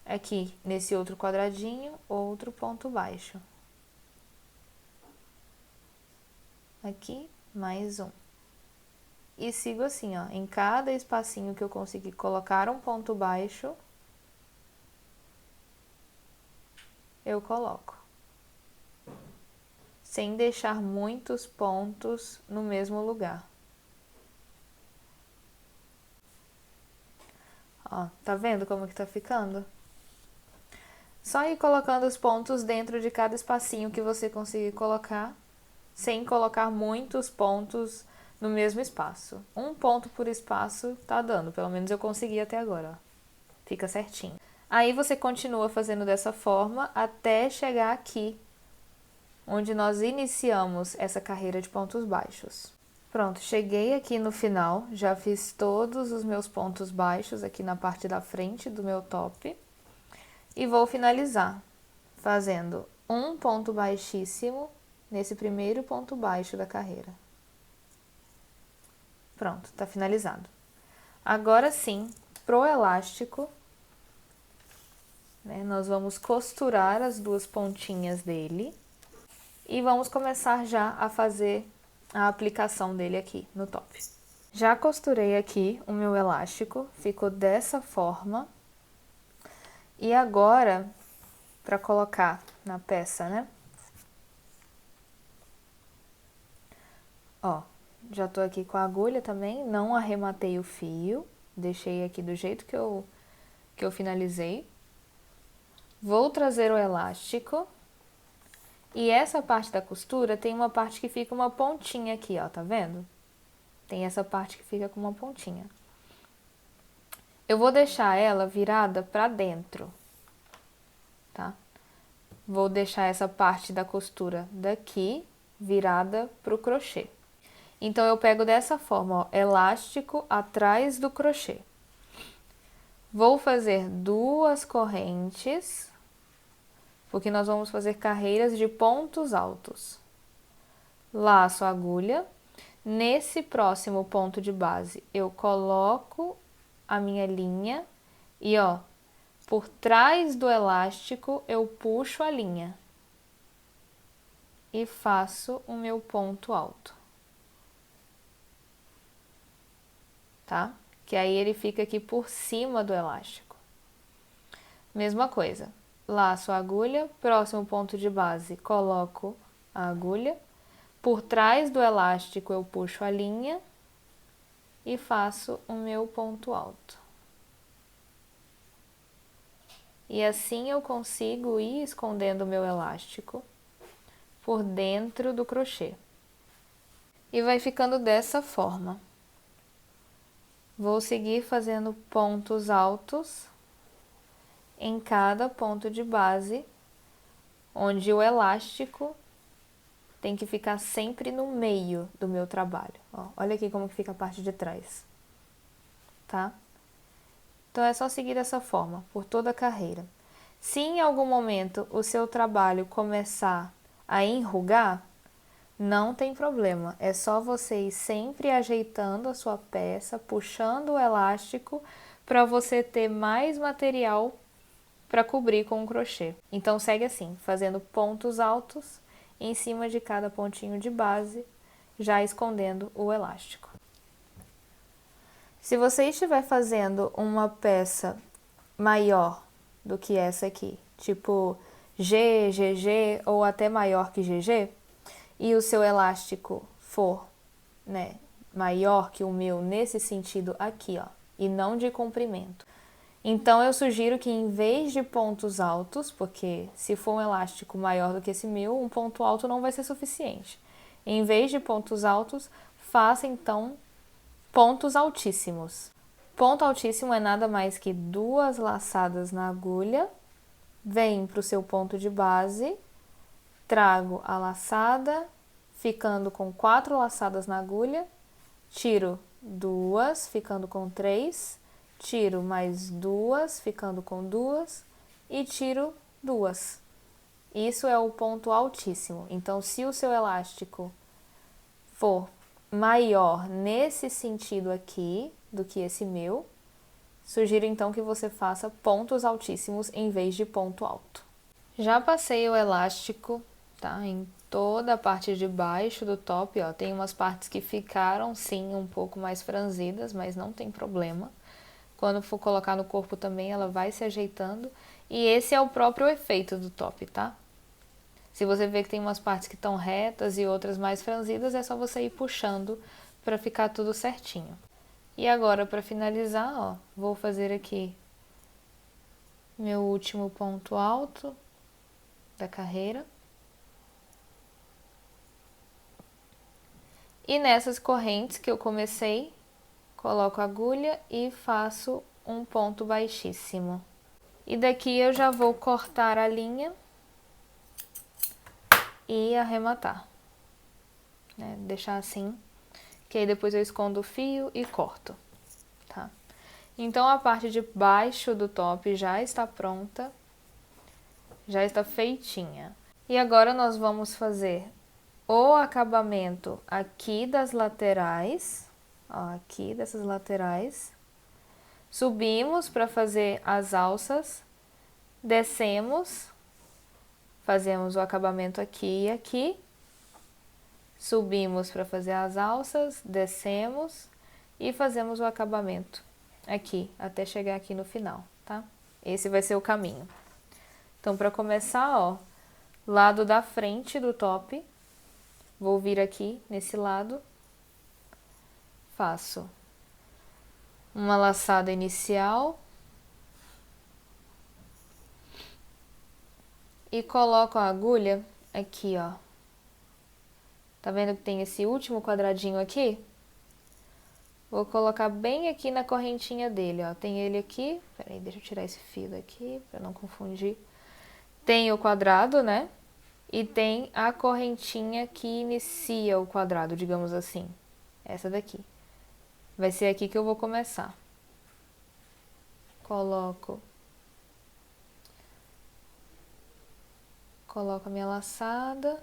Aqui, nesse outro quadradinho, outro ponto baixo. Aqui, mais um. E sigo assim, ó, em cada espacinho que eu conseguir colocar um ponto baixo, eu coloco. Sem deixar muitos pontos no mesmo lugar. Ó, tá vendo como que tá ficando? Só ir colocando os pontos dentro de cada espacinho que você conseguir colocar, sem colocar muitos pontos no mesmo espaço. Um ponto por espaço tá dando, pelo menos eu consegui até agora, ó. Fica certinho. Aí você continua fazendo dessa forma até chegar aqui, onde nós iniciamos essa carreira de pontos baixos. Pronto, cheguei aqui no final, já fiz todos os meus pontos baixos aqui na parte da frente do meu top. E vou finalizar fazendo um ponto baixíssimo nesse primeiro ponto baixo da carreira. Pronto, tá finalizado. Agora sim, pro elástico, né, nós vamos costurar as duas pontinhas dele e vamos começar já a fazer a aplicação dele aqui no top. Já costurei aqui o meu elástico, ficou dessa forma. E agora, para colocar na peça, né? Ó, já tô aqui com a agulha também, não arrematei o fio, deixei aqui do jeito que eu finalizei. Vou trazer o elástico. E essa parte da costura tem uma parte que fica uma pontinha aqui, ó, tá vendo? Tem essa parte que fica com uma pontinha. Eu vou deixar ela virada pra dentro, tá? Vou deixar essa parte da costura daqui virada pro crochê. Então, eu pego dessa forma, ó, elástico atrás do crochê. Vou fazer duas correntes, porque nós vamos fazer carreiras de pontos altos. Laço a agulha. Nesse próximo ponto de base, eu coloco a minha linha e, ó, por trás do elástico, eu puxo a linha e faço o meu ponto alto, tá? Que aí ele fica aqui por cima do elástico. Mesma coisa, laço a agulha, próximo ponto de base, coloco a agulha, por trás do elástico eu puxo a linha e faço o meu ponto alto. E assim eu consigo ir escondendo o meu elástico por dentro do crochê. E vai ficando dessa forma. Vou seguir fazendo pontos altos em cada ponto de base, onde o elástico tem que ficar sempre no meio do meu trabalho. Ó, olha aqui como que fica a parte de trás, tá? Então, é só seguir dessa forma, por toda a carreira. Se em algum momento o seu trabalho começar a enrugar, não tem problema. É só você ir sempre ajeitando a sua peça, puxando o elástico, para você ter mais material para cobrir com o crochê. Então, segue assim, fazendo pontos altos em cima de cada pontinho de base, já escondendo o elástico. Se você estiver fazendo uma peça maior do que essa aqui, tipo G, GG ou até maior que GG, e o seu elástico for, né, maior que o meu nesse sentido aqui, ó, e não de comprimento, então eu sugiro que em vez de pontos altos, porque se for um elástico maior do que esse meu, um ponto alto não vai ser suficiente. Em vez de pontos altos, faça então pontos altíssimos. Ponto altíssimo é nada mais que 2 laçadas na agulha, vem para o seu ponto de base, trago a laçada, ficando com 4 laçadas na agulha, tiro 2, ficando com 3, tiro mais 2, ficando com 2, e tiro 2. Isso é o ponto altíssimo. Então, se o seu elástico for maior nesse sentido aqui do que esse meu, sugiro então que você faça pontos altíssimos em vez de ponto alto. Já passei o elástico, tá? Em toda a parte de baixo do top, ó. Tem umas partes que ficaram, sim, um pouco mais franzidas, mas não tem problema. Quando for colocar no corpo também, ela vai se ajeitando. E esse é o próprio efeito do top, tá? Se você vê que tem umas partes que estão retas e outras mais franzidas, é só você ir puxando para ficar tudo certinho. E agora, para finalizar, ó, vou fazer aqui meu último ponto alto da carreira. E nessas correntes que eu comecei, coloco a agulha e faço um ponto baixíssimo. E daqui eu já vou cortar a linha e arrematar, né? Deixar assim, que aí depois eu escondo o fio e corto, tá? Então a parte de baixo do top já está pronta, já está feitinha. E agora nós vamos fazer o acabamento aqui das laterais, ó, aqui dessas laterais. Subimos para fazer as alças, descemos, fazemos o acabamento aqui e aqui. Subimos para fazer as alças, descemos e fazemos o acabamento aqui, até chegar aqui no final, tá? Esse vai ser o caminho. Então, para começar, ó, lado da frente do top, vou vir aqui nesse lado, faço uma laçada inicial e coloco a agulha aqui, ó. Tá vendo que tem esse último quadradinho aqui? Vou colocar bem aqui na correntinha dele, ó. Tem ele aqui, peraí, deixa eu tirar esse fio daqui pra não confundir. Tem o quadrado, né? E tem a correntinha que inicia o quadrado, digamos assim. Essa daqui. Vai ser aqui que eu vou começar. Coloco a minha laçada.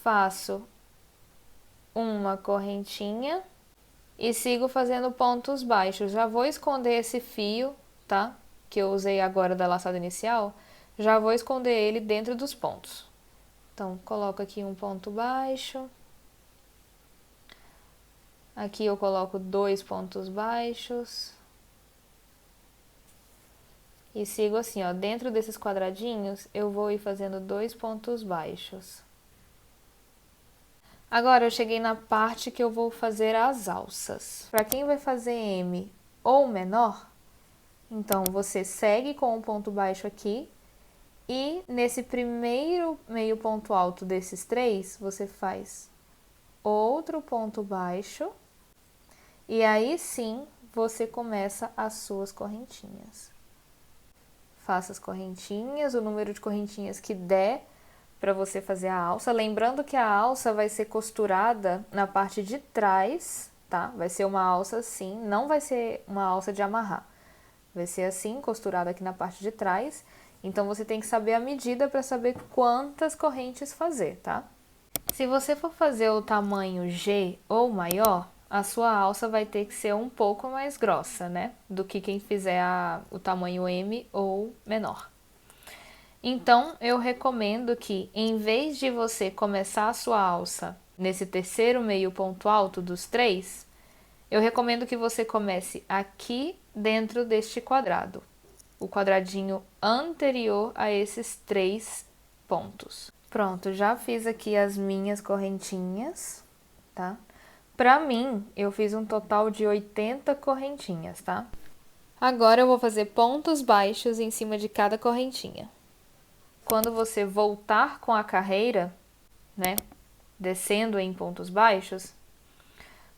Faço uma correntinha e sigo fazendo pontos baixos. Já vou esconder esse fio, tá? Que eu usei agora da laçada inicial. Já vou esconder ele dentro dos pontos. Então, coloco aqui um ponto baixo. Aqui eu coloco 2 pontos baixos. E sigo assim, ó. Dentro desses quadradinhos, eu vou ir fazendo 2 pontos baixos. Agora eu cheguei na parte que eu vou fazer as alças. Para quem vai fazer M ou menor, então você segue com um ponto baixo aqui e nesse primeiro meio ponto alto desses 3, você faz outro ponto baixo e aí sim você começa as suas correntinhas. Faça as correntinhas, o número de correntinhas que der para você fazer a alça. Lembrando que a alça vai ser costurada na parte de trás, tá? Vai ser uma alça assim, não vai ser uma alça de amarrar. Vai ser assim, costurada aqui na parte de trás. Então, você tem que saber a medida para saber quantas correntes fazer, tá? Se você for fazer o tamanho G ou maior, a sua alça vai ter que ser um pouco mais grossa, né? Do que quem fizer o tamanho M ou menor. Então, eu recomendo que, em vez de você começar a sua alça nesse terceiro meio ponto alto dos 3, eu recomendo que você comece aqui dentro deste quadrado, o quadradinho anterior a esses 3 pontos. Pronto, já fiz aqui as minhas correntinhas, tá? Pra mim, eu fiz um total de 80 correntinhas, tá? Agora eu vou fazer pontos baixos em cima de cada correntinha. Quando você voltar com a carreira, né, descendo em pontos baixos,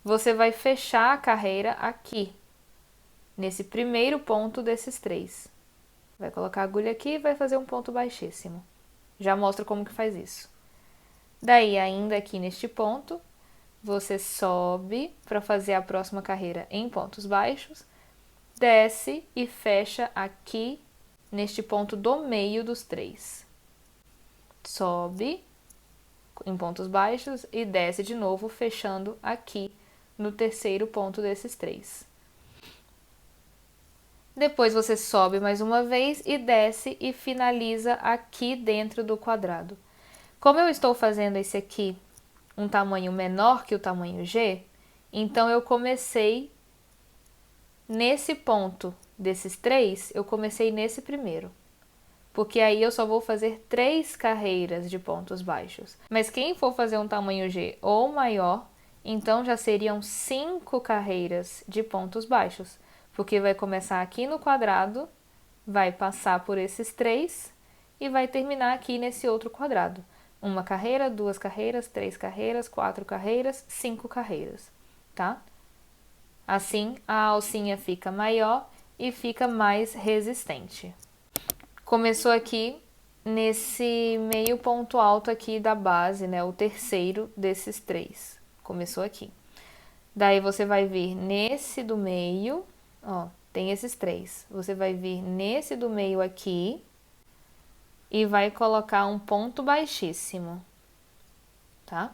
você vai fechar a carreira aqui, nesse primeiro ponto desses 3. Vai colocar a agulha aqui e vai fazer um ponto baixíssimo. Já mostro como que faz isso. Daí, ainda aqui neste ponto, você sobe para fazer a próxima carreira em pontos baixos, desce e fecha aqui neste ponto do meio dos 3. Sobe em pontos baixos e desce de novo, fechando aqui no terceiro ponto desses 3. Depois você sobe mais uma vez e desce e finaliza aqui dentro do quadrado. Como eu estou fazendo esse aqui um tamanho menor que o tamanho G, então eu comecei nesse ponto desses 3, eu comecei nesse primeiro. Porque aí eu só vou fazer 3 carreiras de pontos baixos. Mas quem for fazer um tamanho G ou maior, então já seriam 5 carreiras de pontos baixos. Porque vai começar aqui no quadrado, vai passar por esses 3 e vai terminar aqui nesse outro quadrado. 1 carreira, 2 carreiras, 3 carreiras, 4 carreiras, 5 carreiras, tá? Assim, a alcinha fica maior e fica mais resistente. Começou aqui nesse meio ponto alto aqui da base, né? O terceiro desses 3. Começou aqui. Daí você vai vir nesse do meio, ó, tem esses 3. Você vai vir nesse do meio aqui e vai colocar um ponto baixíssimo, tá?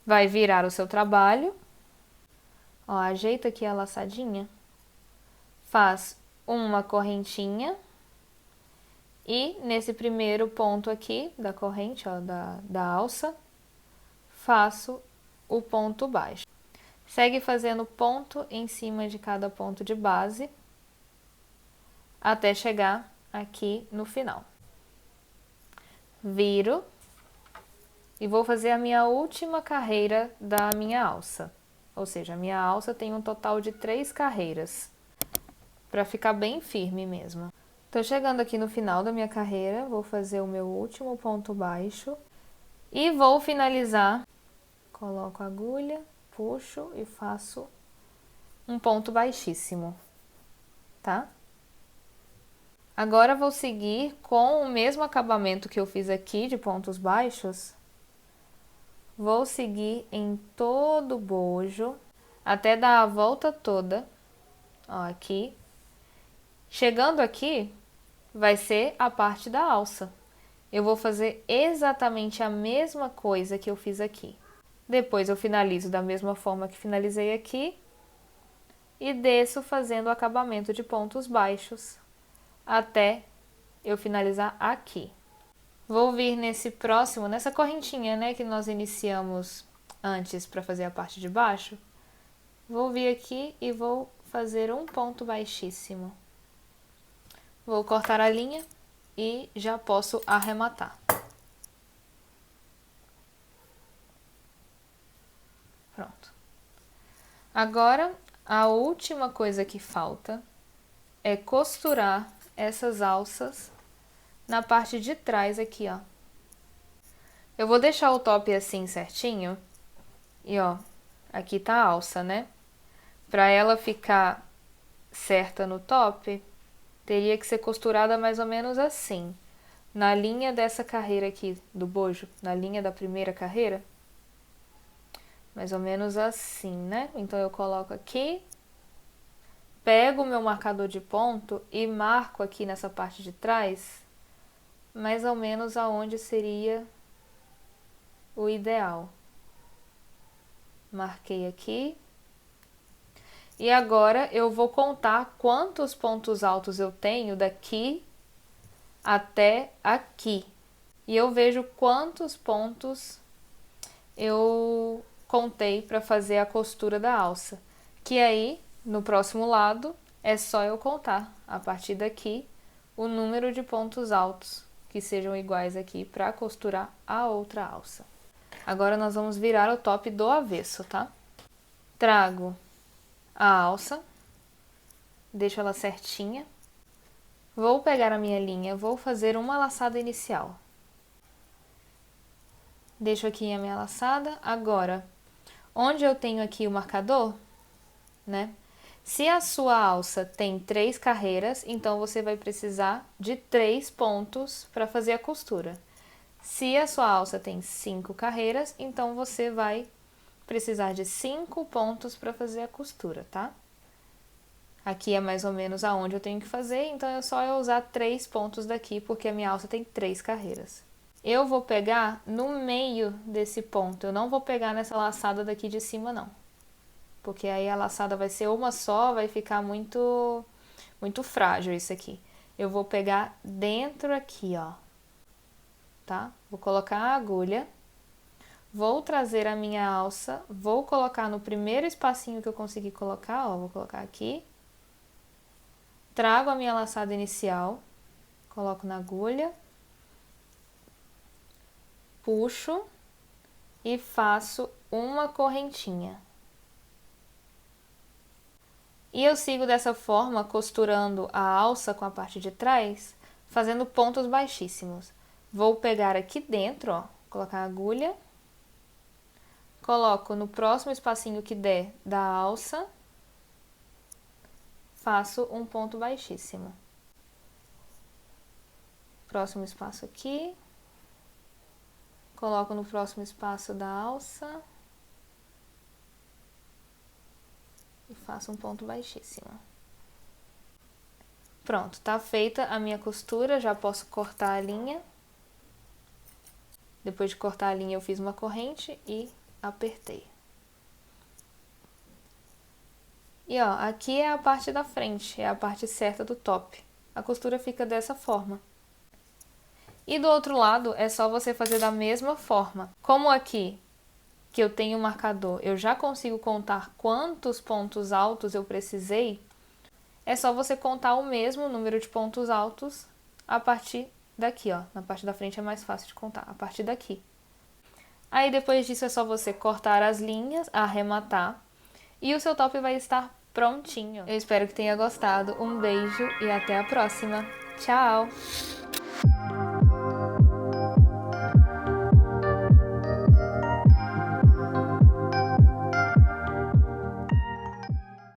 Vai virar o seu trabalho. Ó, ajeita aqui a laçadinha. Faz uma correntinha. E nesse primeiro ponto aqui da corrente, ó, da alça, faço o ponto baixo. Segue fazendo ponto em cima de cada ponto de base, até chegar aqui no final. Viro e vou fazer a minha última carreira da minha alça. Ou seja, a minha alça tem um total de 3 carreiras, para ficar bem firme mesmo. Tô chegando aqui no final da minha carreira, vou fazer o meu último ponto baixo e vou finalizar. Coloco a agulha, puxo e faço um ponto baixíssimo, tá? Agora vou seguir com o mesmo acabamento que eu fiz aqui de pontos baixos. Vou seguir em todo o bojo, até dar a volta toda, ó, aqui. Chegando aqui, vai ser a parte da alça. Eu vou fazer exatamente a mesma coisa que eu fiz aqui. Depois eu finalizo da mesma forma que finalizei aqui e desço fazendo o acabamento de pontos baixos até eu finalizar aqui. Vou vir nesse próximo, nessa correntinha, né, que nós iniciamos antes para fazer a parte de baixo. Vou vir aqui e vou fazer um ponto baixíssimo. Vou cortar a linha e já posso arrematar. Pronto. Agora, a última coisa que falta é costurar essas alças na parte de trás aqui, ó. Eu vou deixar o top assim certinho e, ó, aqui tá a alça, né? Pra ela ficar certa no top, teria que ser costurada mais ou menos assim, na linha dessa carreira aqui do bojo, na linha da primeira carreira, mais ou menos assim, né? Então eu coloco aqui, pego o meu marcador de ponto e marco aqui nessa parte de trás, mais ou menos aonde seria o ideal. Marquei aqui. E agora eu vou contar quantos pontos altos eu tenho daqui até aqui. E eu vejo quantos pontos eu contei para fazer a costura da alça. Que aí, no próximo lado, é só eu contar, a partir daqui, o número de pontos altos que sejam iguais aqui para costurar a outra alça. Agora nós vamos virar o top do avesso, tá? Trago a alça, deixo ela certinha, vou pegar a minha linha, vou fazer uma laçada inicial. Deixo aqui a minha laçada. Agora, onde eu tenho aqui o marcador, né? Se a sua alça tem 3 carreiras, então você vai precisar de 3 pontos para fazer a costura. Se a sua alça tem 5 carreiras, então você vai precisar de 5 pontos para fazer a costura, tá? Aqui é mais ou menos aonde eu tenho que fazer, então é só eu usar 3 pontos daqui, porque a minha alça tem 3 carreiras. Eu vou pegar no meio desse ponto, eu não vou pegar nessa laçada daqui de cima não. Porque aí a laçada vai ser uma só, vai ficar muito frágil isso aqui. Eu vou pegar dentro aqui, ó, tá? Vou colocar a agulha, vou trazer a minha alça, vou colocar no primeiro espacinho que eu conseguir colocar, ó, vou colocar aqui. Trago a minha laçada inicial, coloco na agulha, puxo e faço uma correntinha. E eu sigo dessa forma, costurando a alça com a parte de trás, fazendo pontos baixíssimos. Vou pegar aqui dentro, ó, colocar a agulha, coloco no próximo espacinho que der da alça, faço um ponto baixíssimo. Próximo espaço aqui, coloco no próximo espaço da alça e faço um ponto baixíssimo. Pronto, tá feita a minha costura, já posso cortar a linha. Depois de cortar a linha, eu fiz uma corrente e apertei. E ó, aqui é a parte da frente, é a parte certa do top. A costura fica dessa forma. E do outro lado, é só você fazer da mesma forma. Como aqui, que eu tenho o marcador, eu já consigo contar quantos pontos altos eu precisei, é só você contar o mesmo número de pontos altos a partir daqui, ó. Na parte da frente é mais fácil de contar, a partir daqui. Aí depois disso é só você cortar as linhas, arrematar, e o seu top vai estar prontinho. Eu espero que tenha gostado. Um beijo e até a próxima. Tchau!